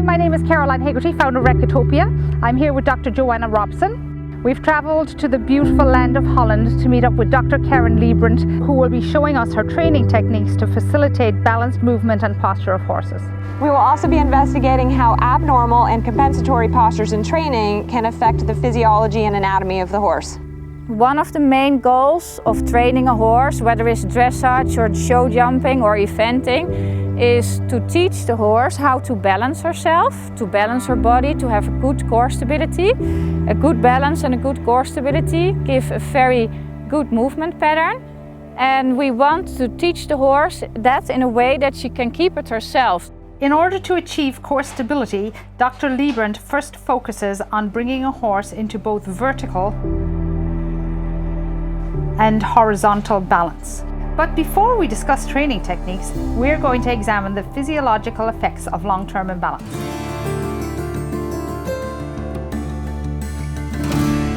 Hi, my name is Karin Leibbrandt, founder of Equitopia. I'm here with Dr. Joanna Robson. We've travelled to the beautiful land of Holland to meet up with Dr. Karin Leibbrandt, who will be showing us her training techniques to facilitate balanced movement and posture of horses. We will also be investigating how abnormal and compensatory postures in training can affect the physiology and anatomy of the horse. One of the main goals of training a horse, whether it's dressage or show jumping or eventing, is to teach the horse how to balance herself, to balance her body, to have a good core stability. A good balance and a good core stability give a very good movement pattern. And we want to teach the horse that in a way that she can keep it herself. In order to achieve core stability, Dr. Leibbrandt first focuses on bringing a horse into both vertical and horizontal balance. But before we discuss training techniques, we're going to examine the physiological effects of long-term imbalance.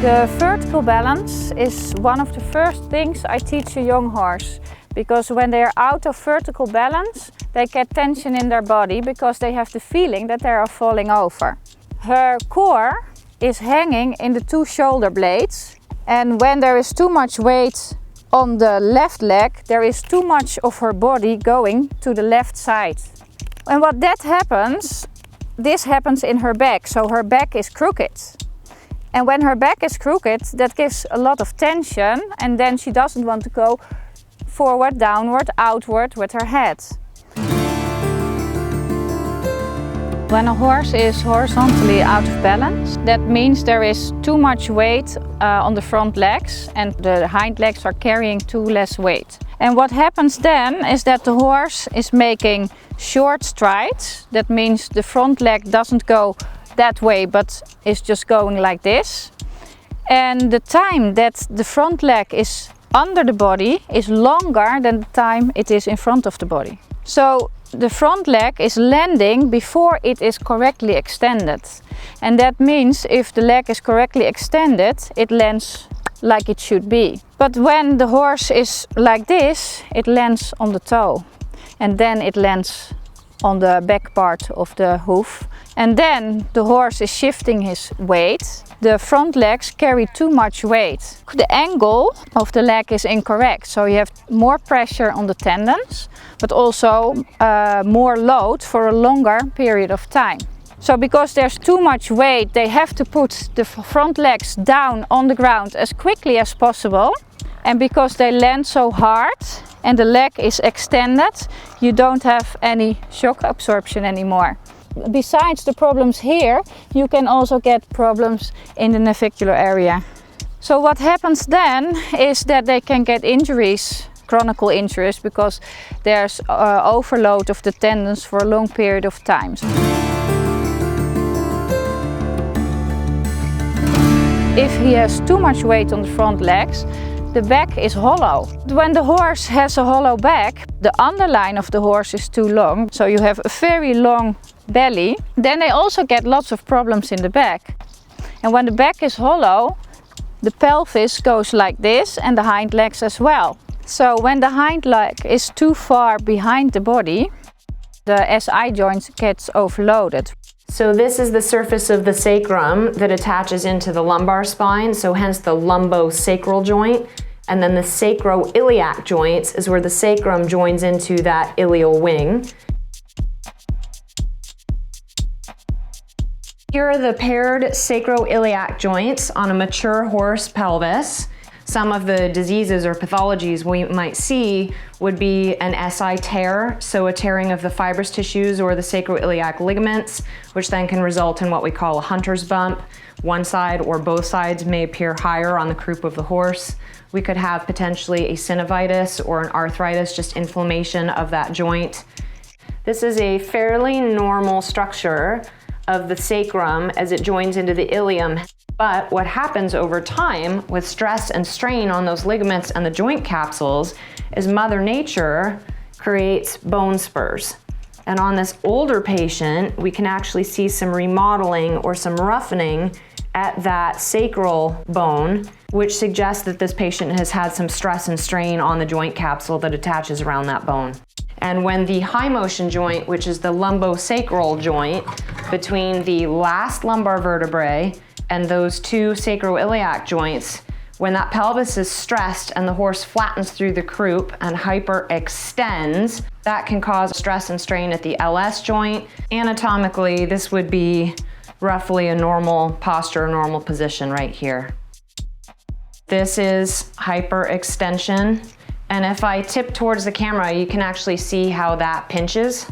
The vertical balance is one of the first things I teach a young horse, because when they are out of vertical balance, they get tension in their body because they have the feeling that they are falling over. Her core is hanging in the two shoulder blades, and when there is too much weight on the left leg, there is too much of her body going to the left side. And what that happens, this happens in her back, so her back is crooked. And when her back is crooked, that gives a lot of tension, and then she doesn't want to go forward, downward, outward with her head. When a horse is horizontally out of balance, that means there is too much weight on the front legs and the hind legs are carrying too less weight. And what happens then is that the horse is making short strides. That means the front leg doesn't go that way but is just going like this. And the time that the front leg is under the body is longer than the time it is in front of the body. So the front leg is landing before it is correctly extended. And that means if the leg is correctly extended, it lands like it should be. But when the horse is like this, it lands on the toe. And then it lands on the back part of the hoof. And then the horse is shifting his weight. The front legs carry too much weight. The angle of the leg is incorrect, so you have more pressure on the tendons, but also more load for a longer period of time. So because there's too much weight, they have to put the front legs down on the ground as quickly as possible. And because they land so hard and the leg is extended, you don't have any shock absorption anymore. Besides the problems here, you can also get problems in the navicular area. So what happens then is that they can get injuries, chronic injuries, because there's overload of the tendons for a long period of time. If he has too much weight on the front legs, the back is hollow. When the horse has a hollow back, the underline of the horse is too long, so you have a very long belly. Then they also get lots of problems in the back. And when the back is hollow, the pelvis goes like this and the hind legs as well. So when the hind leg is too far behind the body, the SI joint gets overloaded. So this is the surface of the sacrum that attaches into the lumbar spine, so hence the lumbosacral joint. And then the sacroiliac joints is where the sacrum joins into that ilial wing. Here are the paired sacroiliac joints on a mature horse pelvis. Some of the diseases or pathologies we might see would be an SI tear, so a tearing of the fibrous tissues or the sacroiliac ligaments, which then can result in what we call a hunter's bump. One side or both sides may appear higher on the croup of the horse. We could have potentially a synovitis or an arthritis, just inflammation of that joint. This is a fairly normal structure of the sacrum as it joins into the ilium. But what happens over time with stress and strain on those ligaments and the joint capsules is Mother Nature creates bone spurs. And on this older patient, we can actually see some remodeling or some roughening at that sacral bone, which suggests that this patient has had some stress and strain on the joint capsule that attaches around that bone. And when the high motion joint, which is the lumbosacral joint, between the last lumbar vertebrae and those two sacroiliac joints. When that pelvis is stressed and the horse flattens through the croup and hyperextends, that can cause stress and strain at the LS joint. Anatomically, this would be roughly a normal posture, normal position right here. This is hyperextension. And if I tip towards the camera, you can actually see how that pinches.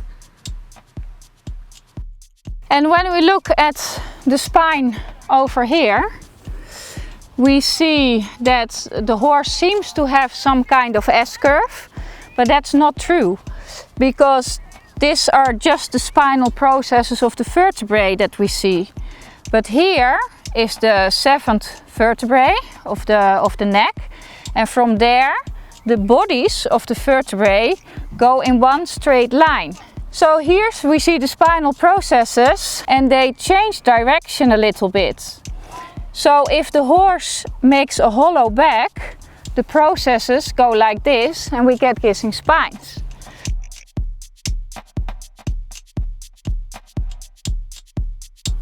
And when we look at the spine over here, we see that the horse seems to have some kind of S-curve, but that's not true, because these are just the spinal processes of the vertebrae that we see. But here is the 7th vertebrae of the neck, and from there the bodies of the vertebrae go in one straight line. So here we see the spinal processes and they change direction a little bit. So if the horse makes a hollow back, the processes go like this and we get kissing spines.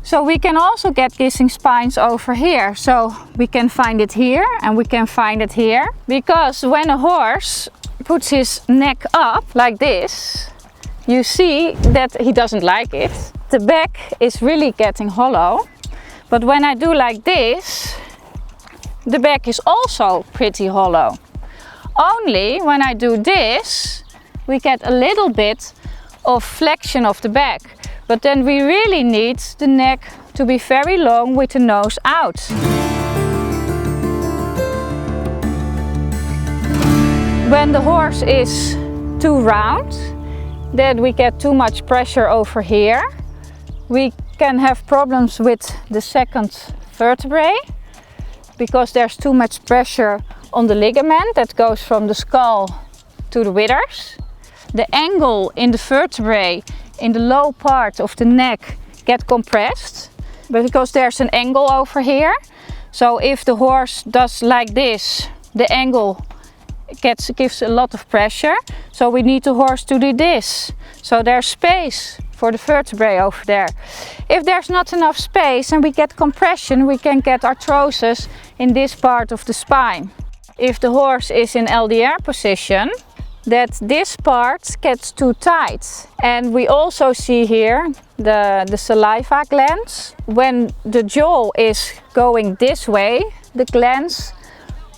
So we can also get kissing spines over here. So we can find it here and we can find it here. Because when a horse puts his neck up like this, you see that he doesn't like it. The back is really getting hollow. But when I do like this, the back is also pretty hollow. Only when I do this, we get a little bit of flexion of the back. But then we really need the neck to be very long with the nose out. When the horse is too round, then we get too much pressure over here. We can have problems with the 2nd vertebrae because there's too much pressure on the ligament that goes from the skull to the withers. The angle in the vertebrae in the low part of the neck get compressed because there's an angle over here. So if the horse does like this, the angle gives a lot of pressure. So we need the horse to do this. So there's space for the vertebrae over there. If there's not enough space and we get compression, we can get arthrosis in this part of the spine. If the horse is in LDR position, that this part gets too tight. And we also see here the saliva glands. When the jaw is going this way, the glands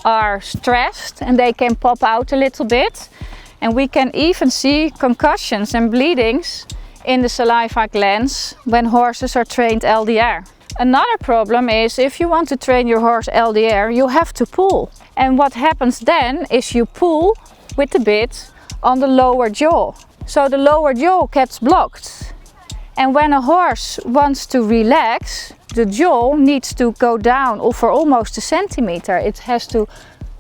are stressed and they can pop out a little bit. And we can even see concussions and bleedings in the saliva glands when horses are trained LDR. Another problem is if you want to train your horse LDR, you have to pull. And what happens then is you pull with the bit on the lower jaw. So the lower jaw gets blocked. And when a horse wants to relax, the jaw needs to go down for almost a centimeter. It has to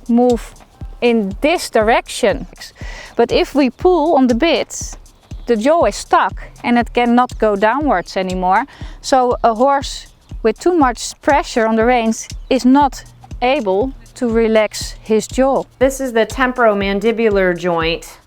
move in this direction. But if we pull on the bit, the jaw is stuck and it cannot go downwards anymore. So a horse with too much pressure on the reins is not able to relax his jaw. This is the temporomandibular joint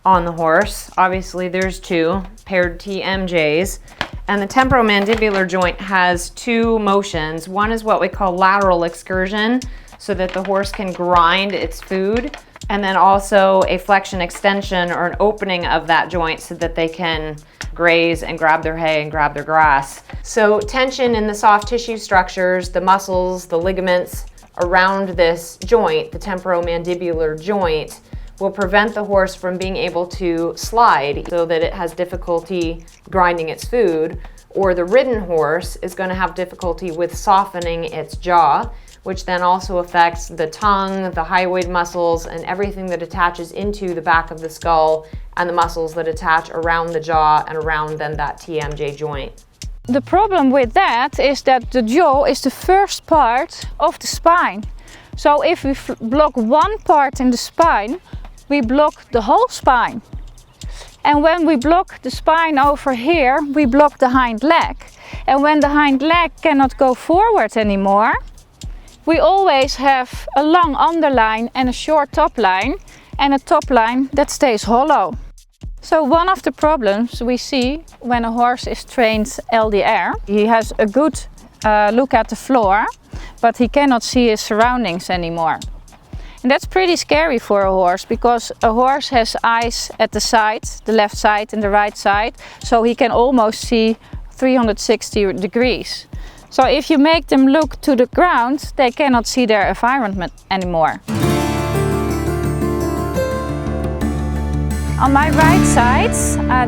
on the horse. Obviously there's two paired TMJs. And the temporomandibular joint has two motions. One is what we call lateral excursion, so that the horse can grind its food. And then also a flexion extension or an opening of that joint so that they can graze and grab their hay and grab their grass. So tension in the soft tissue structures, the muscles, the ligaments around this joint, the temporomandibular joint, will prevent the horse from being able to slide so that it has difficulty grinding its food, or the ridden horse is going to have difficulty with softening its jaw, which then also affects the tongue, the hyoid muscles, and everything that attaches into the back of the skull, and the muscles that attach around the jaw and around then that TMJ joint. The problem with that is that the jaw is the first part of the spine. So if we block one part in the spine, we block the whole spine. And when we block the spine over here, we block the hind leg. And when the hind leg cannot go forward anymore, we always have a long underline and a short top line, and a top line that stays hollow. So one of the problems we see when a horse is trained LDR, he has a good look at the floor, but he cannot see his surroundings anymore. And that's pretty scary for a horse, because a horse has eyes at the side, the left side and the right side, so he can almost see 360 degrees. So if you make them look to the ground, they cannot see their environment anymore. On my right side,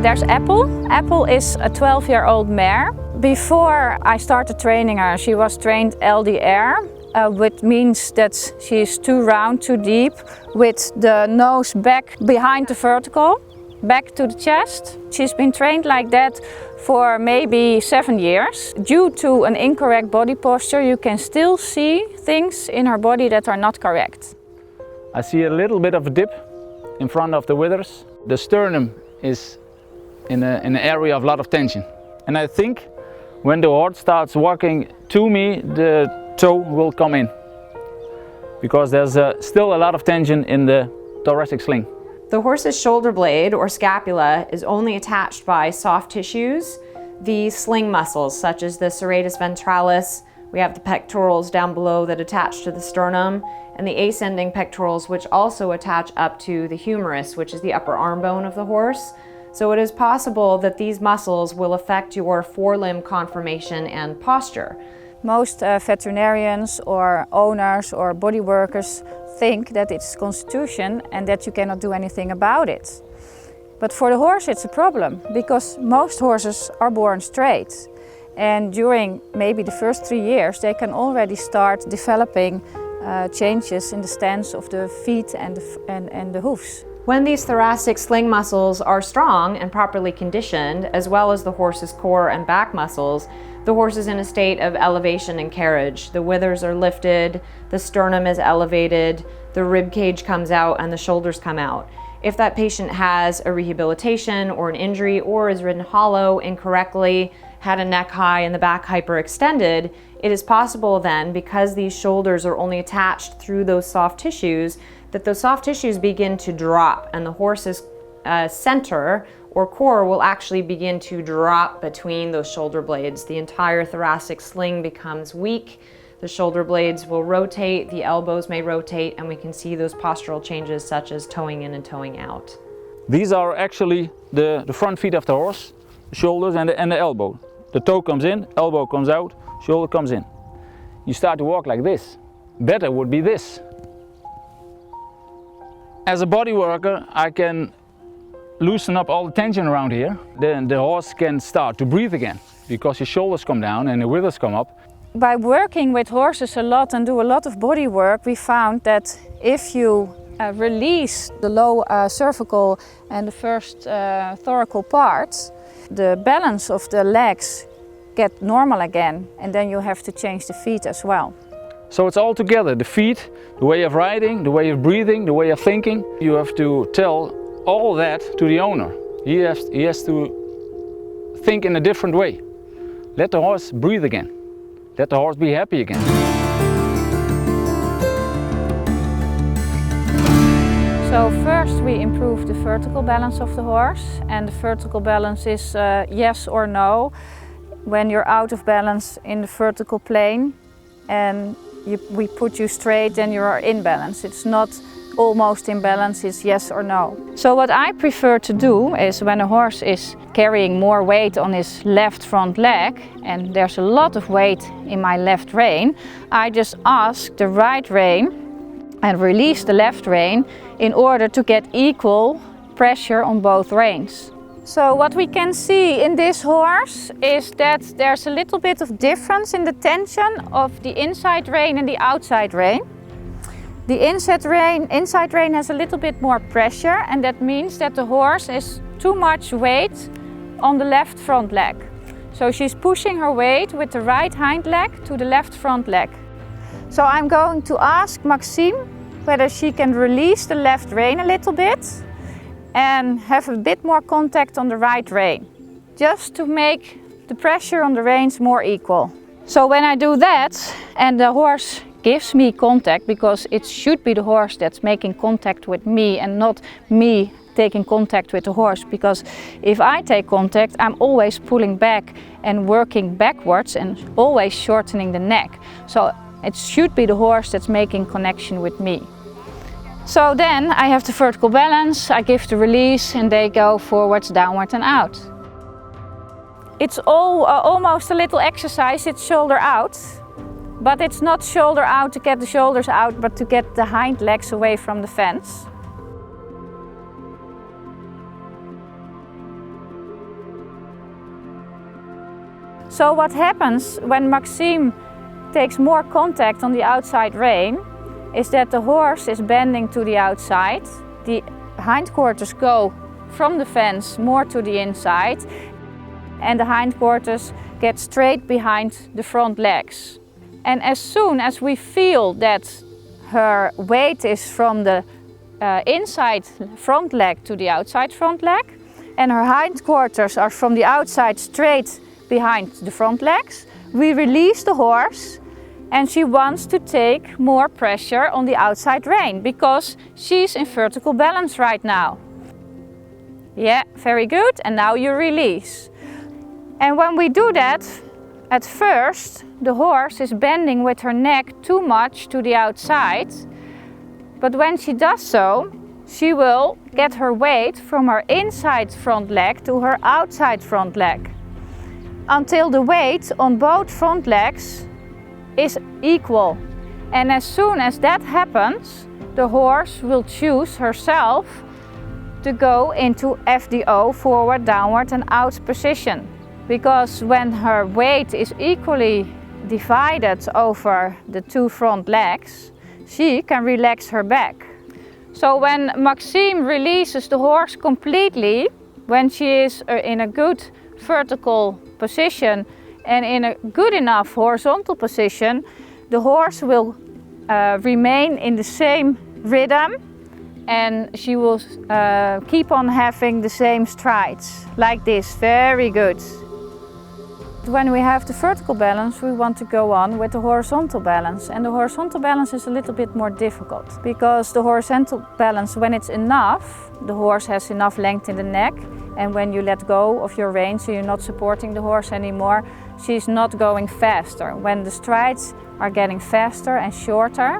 there's Apple. Apple is a 12-year-old mare. Before I started training her, she was trained LDR, which means that she is too round, too deep, with the nose back behind the vertical, back to the chest. She's been trained like that for maybe 7 years. Due to an incorrect body posture, you can still see things in her body that are not correct. I see a little bit of a dip in front of the withers. The sternum is in an area of a lot of tension. And I think when the horse starts walking to me, the toe will come in. Because there's still a lot of tension in the thoracic sling. The horse's shoulder blade or scapula is only attached by soft tissues, the sling muscles such as the serratus ventralis. We have the pectorals down below that attach to the sternum, and the ascending pectorals, which also attach up to the humerus, which is the upper arm bone of the horse. So it is possible that these muscles will affect your forelimb conformation and posture. Most veterinarians or owners or body workers think that it's constitution and that you cannot do anything about it. But for the horse it's a problem, because most horses are born straight. And during maybe the first 3 years they can already start developing changes in the stance of the feet and the hoofs. When these thoracic sling muscles are strong and properly conditioned, as well as the horse's core and back muscles, the horse is in a state of elevation and carriage. The withers are lifted, the sternum is elevated, the rib cage comes out, and the shoulders come out. If that patient has a rehabilitation or an injury, or is ridden hollow incorrectly, had a neck high and the back hyperextended, it is possible then, because these shoulders are only attached through those soft tissues, that those soft tissues begin to drop, and the horse's center or core will actually begin to drop between those shoulder blades. The entire thoracic sling becomes weak, the shoulder blades will rotate, the elbows may rotate, and we can see those postural changes such as toeing in and toeing out. These are actually the front feet of the horse, the shoulders and the elbow. The toe comes in, elbow comes out, shoulder comes in. You start to walk like this. Better would be this. As a body worker, I can loosen up all the tension around here. Then the horse can start to breathe again, because his shoulders come down and the withers come up. By working with horses a lot and do a lot of body work, we found that if you release the low cervical and the first thoracal parts, the balance of the legs get normal again, and then you have to change the feet as well. So it's all together, the feet, the way of riding, the way of breathing, the way of thinking. You have to tell all that to the owner. He has to think in a different way. Let the horse breathe again. Let the horse be happy again. So first we improve the vertical balance of the horse, and the vertical balance is yes or no. When you're out of balance in the vertical plane and we put you straight, and you are in balance. It's not almost in balance, it's yes or no. So what I prefer to do is, when a horse is carrying more weight on his left front leg, and there's a lot of weight in my left rein, I just ask the right rein and release the left rein in order to get equal pressure on both reins. So what we can see in this horse is that there's a little bit of difference in the tension of the inside rein and the outside rein. The inside rein has a little bit more pressure, and that means that the horse is too much weight on the left front leg. So she's pushing her weight with the right hind leg to the left front leg. So I'm going to ask Maxime whether she can release the left rein a little bit and have a bit more contact on the right rein, just to make the pressure on the reins more equal. So when I do that and the horse gives me contact, because it should be the horse that's making contact with me and not me taking contact with the horse, because if I take contact, I'm always pulling back and working backwards and always shortening the neck. So it should be the horse that's making connection with me. So then I have the vertical balance, I give the release, and they go forwards, downward and out. It's almost a little exercise, it's shoulder out. But it's not shoulder out to get the shoulders out, but to get the hind legs away from the fence. So what happens when Maxime takes more contact on the outside rein is that the horse is bending to the outside. The hindquarters go from the fence more to the inside, and the hindquarters get straight behind the front legs. And as soon as we feel that her weight is from the inside front leg to the outside front leg, and her hindquarters are from the outside straight behind the front legs, we release the horse, and she wants to take more pressure on the outside rein because she's in vertical balance right now. Yeah, very good. And now you release. And when we do that, at first the horse is bending with her neck too much to the outside, but when she does so, she will get her weight from her inside front leg to her outside front leg, until the weight on both front legs is equal. And as soon as that happens, the horse will choose herself to go into FDO, forward, downward and out position. Because when her weight is equally divided over the two front legs, she can relax her back. So when Maxime releases the horse completely, when she is in a good vertical position and in a good enough horizontal position, the horse will remain in the same rhythm, and she will keep on having the same strides, like this. Very good. When we have the vertical balance, we want to go on with the horizontal balance. And the horizontal balance is a little bit more difficult, because the horizontal balance, when it's enough, the horse has enough length in the neck, and when you let go of your rein, so you're not supporting the horse anymore, she's not going faster. When the strides are getting faster and shorter,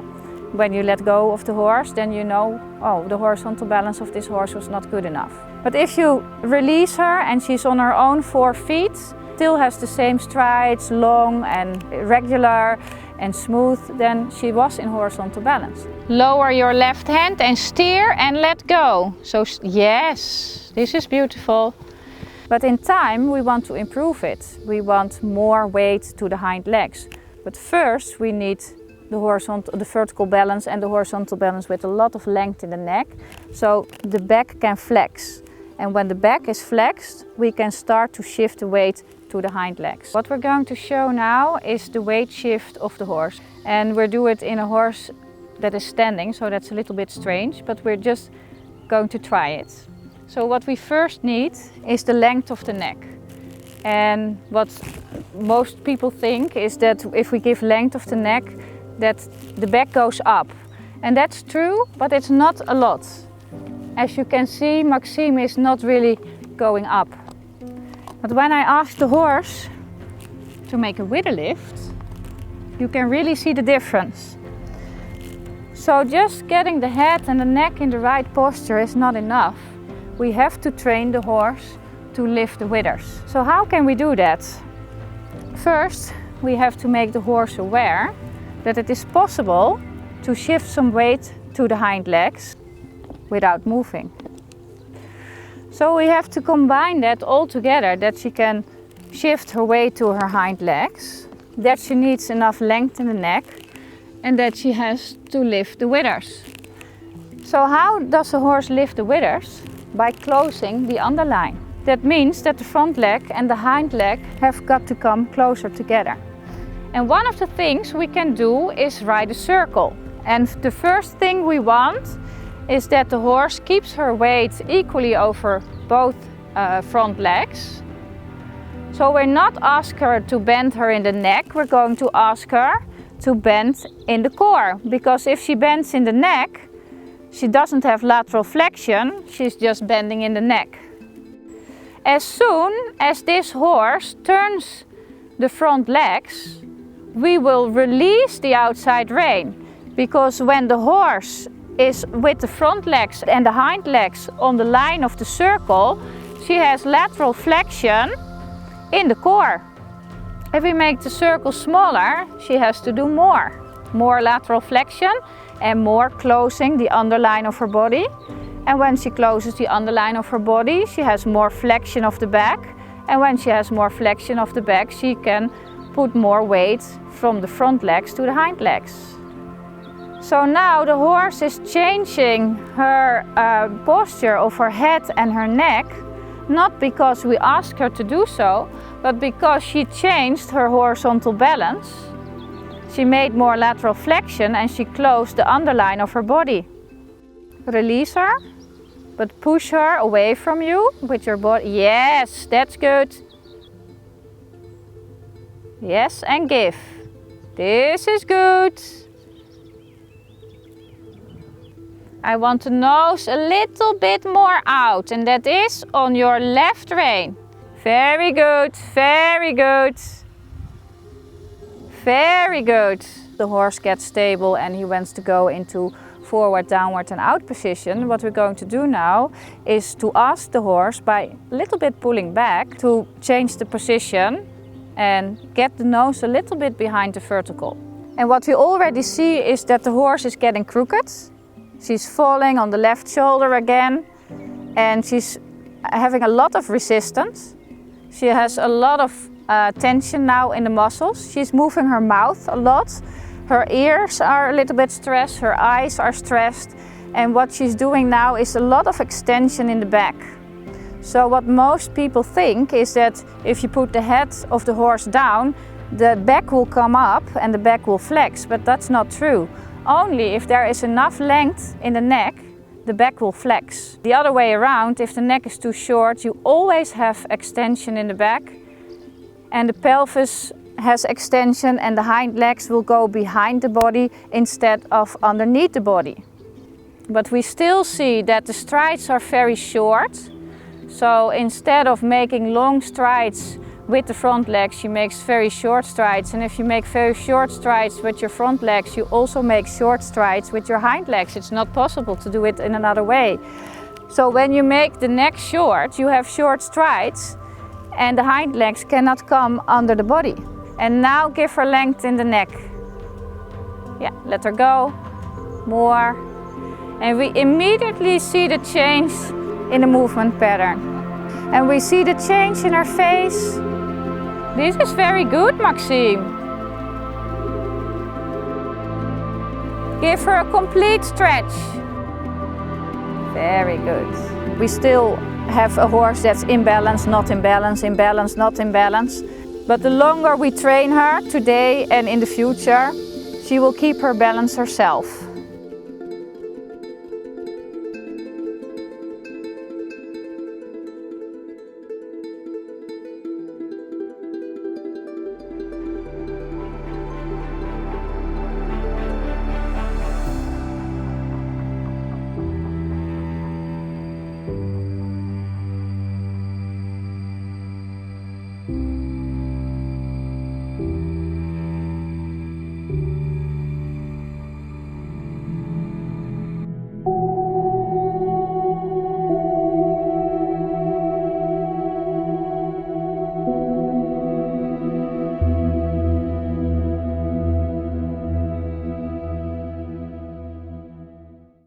when you let go of the horse, then you know, oh, the horizontal balance of this horse was not good enough. But if you release her and she's on her own 4 feet, still has the same strides, long and regular and smooth, then she was in horizontal balance. Lower your left hand and steer and let go. So yes, this is beautiful. But in time we want to improve it. We want more weight to the hind legs. But first we need the vertical balance and the horizontal balance with a lot of length in the neck, so the back can flex. And when the back is flexed, we can start to shift the weight to the hind legs. What we're going to show now is the weight shift of the horse. And we'll do it in a horse that is standing, so that's a little bit strange, but we're just going to try it. So what we first need is the length of the neck. And what most people think is that if we give length of the neck, that the back goes up. And that's true, but it's not a lot. As you can see, Maxime is not really going up. But when I ask the horse to make a wither lift, you can really see the difference. So just getting the head and the neck in the right posture is not enough. We have to train the horse to lift the withers. So how can we do that? First, we have to make the horse aware that it is possible to shift some weight to the hind legs without moving. So we have to combine that all together, that she can shift her weight to her hind legs, that she needs enough length in the neck, and that she has to lift the withers. So how does a horse lift the withers? By closing the underline. That means that the front leg and the hind leg have got to come closer together. And one of the things we can do is ride a circle. And the first thing we want is that the horse keeps her weight equally over both front legs. So we're not asking her to bend her in the neck, we're going to ask her to bend in the core. Because if she bends in the neck, she doesn't have lateral flexion, she's just bending in the neck. As soon as this horse turns the front legs, we will release the outside rein, because when the horse is with the front legs and the hind legs on the line of the circle, she has lateral flexion in the core. If we make the circle smaller, she has to do more lateral flexion and more closing the underline of her body. And when she closes the underline of her body, she has more flexion of the back. And when she has more flexion of the back, she can put more weight from the front legs to the hind legs. So now the horse is changing her posture of her head and her neck, not because we asked her to do so, but because she changed her horizontal balance. She made more lateral flexion and she closed the underline of her body. Release her, but push her away from you with your body. Yes, that's good. Yes, and give. This is good. I want the nose a little bit more out, and that is on your left rein. Very good, very good. Very good. The horse gets stable and he wants to go into forward, downward and out position. What we're going to do now is to ask the horse, by a little bit pulling back, to change the position and get the nose a little bit behind the vertical. And what we already see is that the horse is getting crooked. She's falling on the left shoulder again, and she's having a lot of resistance. She has a lot of tension now in the muscles. She's moving her mouth a lot. Her ears are a little bit stressed, her eyes are stressed, and what she's doing now is a lot of extension in the back. So what most people think is that if you put the head of the horse down, the back will come up and the back will flex, but that's not true. Only if there is enough length in the neck, the back will flex. The other way around, if the neck is too short, you always have extension in the back, and the pelvis has extension and the hind legs will go behind the body instead of underneath the body. But we still see that the strides are very short. So instead of making long strides with the front legs, she makes very short strides. And if you make very short strides with your front legs, you also make short strides with your hind legs. It's not possible to do it in another way. So when you make the neck short, you have short strides and the hind legs cannot come under the body. And now give her length in the neck. Yeah, let her go. More. And we immediately see the change in the movement pattern. And we see the change in her face. This is very good, Maxime. Give her a complete stretch. Very good. We still have a horse that's in balance, not in balance, in balance, not in balance. But the longer we train her today and in the future, she will keep her balance herself.